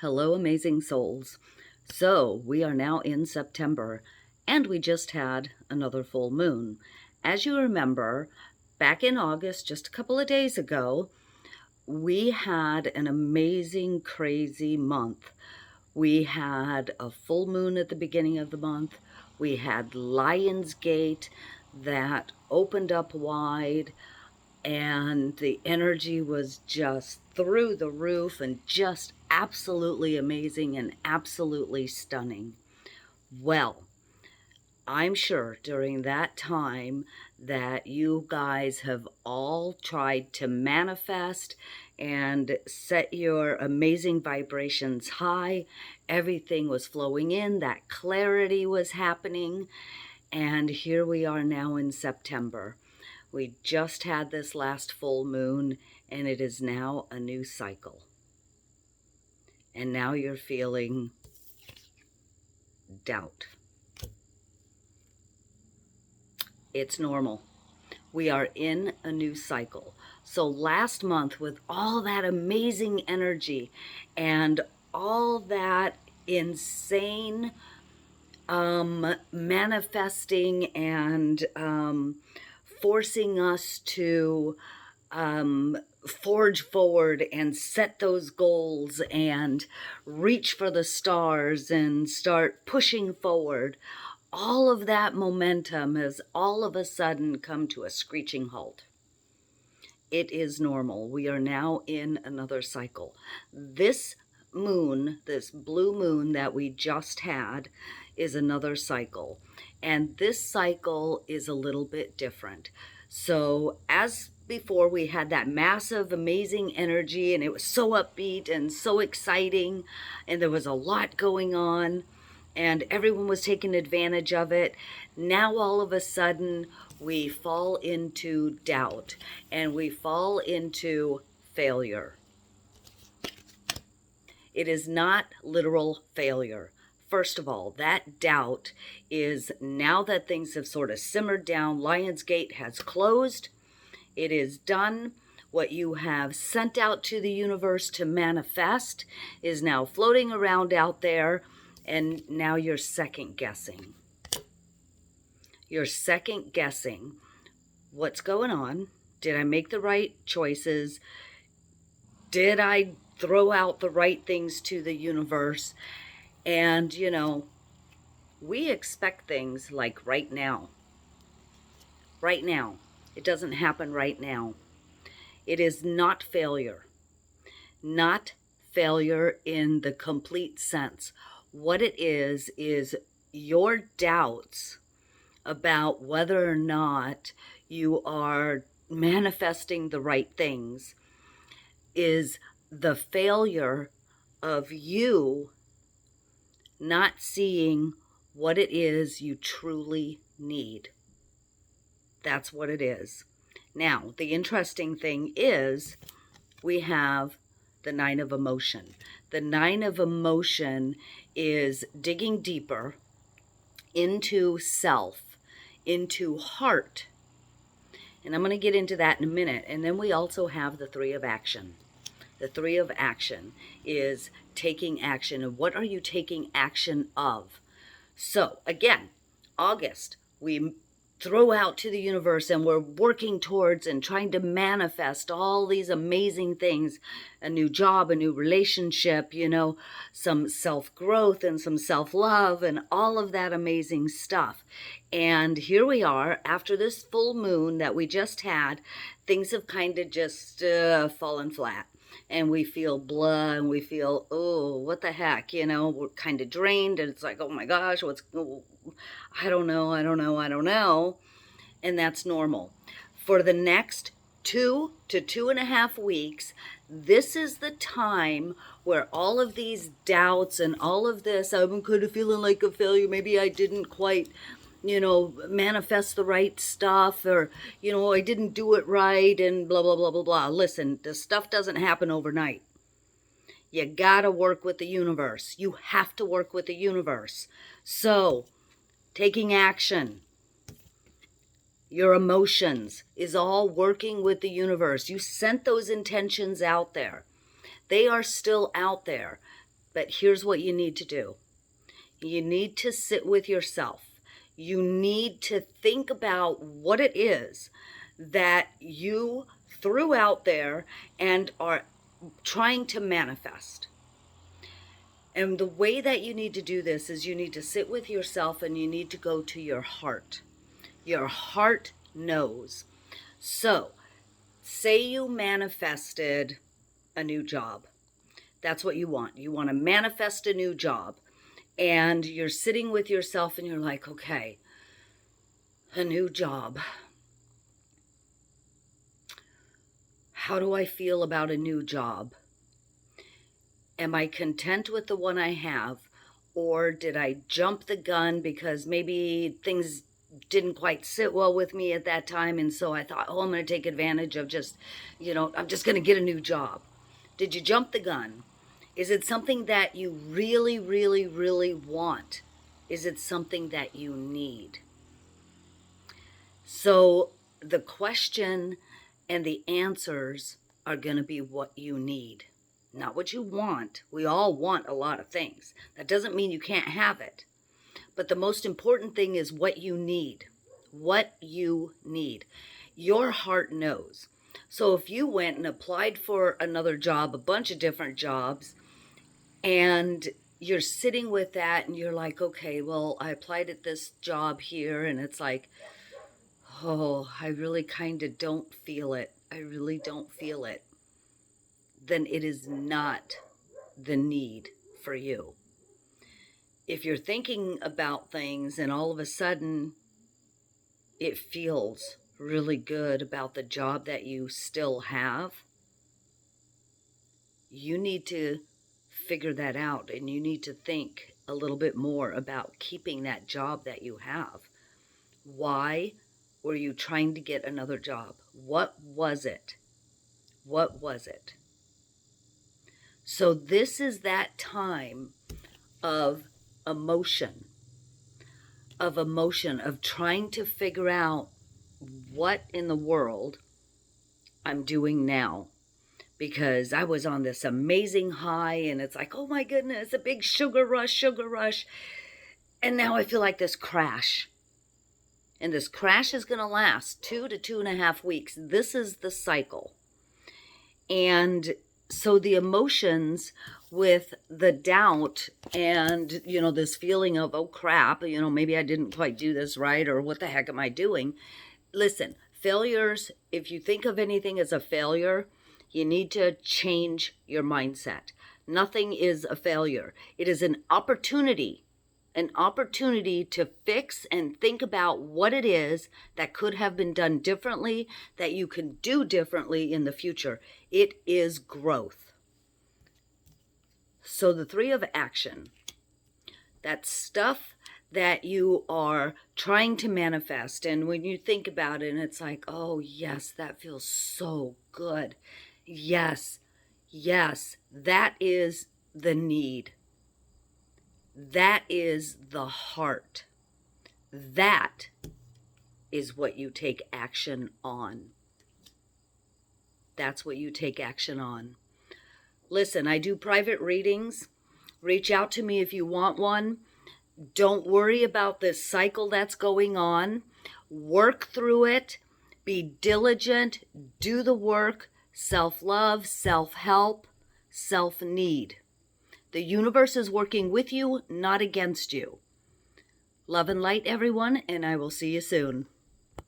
Hello, amazing souls. So, we are now in September, and we just had another full moon. As you remember, back in August, just a couple of days ago, we had an amazing, crazy month. We had a full moon at the beginning of the month. We had Lionsgate that opened up wide, and the energy was just through the roof and just absolutely amazing and absolutely stunning. Well, I'm sure during that time that you guys have all tried to manifest and set your amazing vibrations high. Everything was flowing in, that clarity was happening, and here we are now in September. We just had this last full moon, and it is now a new cycle. And now you're feeling doubt. It's normal. We are in a new cycle. So last month, with all that amazing energy and all that insane manifesting and forcing us to forge forward and set those goals and reach for the stars and start pushing forward, all of that momentum has all of a sudden come to a screeching halt. It is normal. We are now in another cycle. This moon, this blue moon that we just had, is another cycle. And this cycle is a little bit different. So as before, we had that massive, amazing energy, and it was so upbeat and so exciting, and there was a lot going on, and everyone was taking advantage of it. Now all of a sudden, we fall into doubt, and we fall into failure. It is not literal failure. First of all, that doubt is, now that things have sort of simmered down, Lionsgate has closed, it is done. What you have sent out to the universe to manifest is now floating around out there, and now you're second guessing. You're second guessing what's going on. Did I make the right choices? Did I throw out the right things to the universe? And, you know, we expect things like right now. Right now. It doesn't happen right now. It is not failure. Not failure in the complete sense. What it is your doubts about whether or not you are manifesting the right things is the failure of you not seeing what it is you truly need. That's what it is. Now, the interesting thing is we have the 9 of emotion. The 9 of emotion is digging deeper into self, into heart. And I'm going to get into that in a minute. And then we also have the 3 of action. The 3 of action is taking action. And what are you taking action of? So again, August, we throw out to the universe and we're working towards and trying to manifest all these amazing things, a new job, a new relationship, you know, some self-growth and some self-love and all of that amazing stuff. And here we are after this full moon that we just had. Things have kind of just fallen flat. And we feel blah, and we feel, oh, what the heck, you know, we're kind of drained, and it's like, oh my gosh, I don't know. And that's normal. For the next 2 to 2.5 weeks, this is the time where all of these doubts and all of this, I'm kind of feeling like a failure, maybe I didn't quite, you know, manifest the right stuff, or, you know, I didn't do it right, and blah, blah, blah, blah, blah. Listen, this stuff doesn't happen overnight. You gotta work with the universe. You have to work with the universe. So, taking action, your emotions is all working with the universe. You sent those intentions out there. They are still out there. But here's what you need to do. You need to sit with yourself. You need to think about what it is that you threw out there and are trying to manifest. And the way that you need to do this is you need to sit with yourself and you need to go to your heart. Your heart knows. So, say you manifested a new job. That's what you want. You want to manifest a new job. And you're sitting with yourself and you're like, okay, a new job. How do I feel about a new job? Am I content with the one I have? Or did I jump the gun because maybe things didn't quite sit well with me at that time? And so I thought, I'm going to take advantage of I'm just going to get a new job. Did you jump the gun? Is it something that you really, really, really want? Is it something that you need? So the question and the answers are going to be what you need, not what you want. We all want a lot of things. That doesn't mean you can't have it. But the most important thing is what you need. What you need. Your heart knows. So if you went and applied for another job, a bunch of different jobs, and you're sitting with that and you're like, okay, well, I applied at this job here, and it's like, I really kind of don't feel it. I really don't feel it. Then it is not the need for you. If you're thinking about things and all of a sudden it feels really good about the job that you still have, you need to figure that out, and you need to think a little bit more about keeping that job that you have. Why were you trying to get another job? What was it? What was it? So this is that time of emotion, of trying to figure out what in the world I'm doing now. Because I was on this amazing high, and it's like, oh my goodness, a big sugar rush. And now I feel like this crash. And this crash is going to last 2 to 2.5 weeks. This is the cycle. And so the emotions with the doubt and, this feeling of, oh crap, maybe I didn't quite do this right, or what the heck am I doing? Listen, failures, if you think of anything as a failure, you need to change your mindset. Nothing is a failure. It is an opportunity to fix and think about what it is that could have been done differently, that you can do differently in the future. It is growth. So the 3 of action, that stuff that you are trying to manifest, and when you think about it, and it's like, oh yes, that feels so good. Yes, that is the need. That is the heart. That is what you take action on. That's what you take action on. Listen, I do private readings. Reach out to me if you want one. Don't worry about this cycle that's going on. Work through it. Be diligent. Do the work. Self-love, self-help, self-need. The universe is working with you, not against you. Love and light, everyone, and I will see you soon.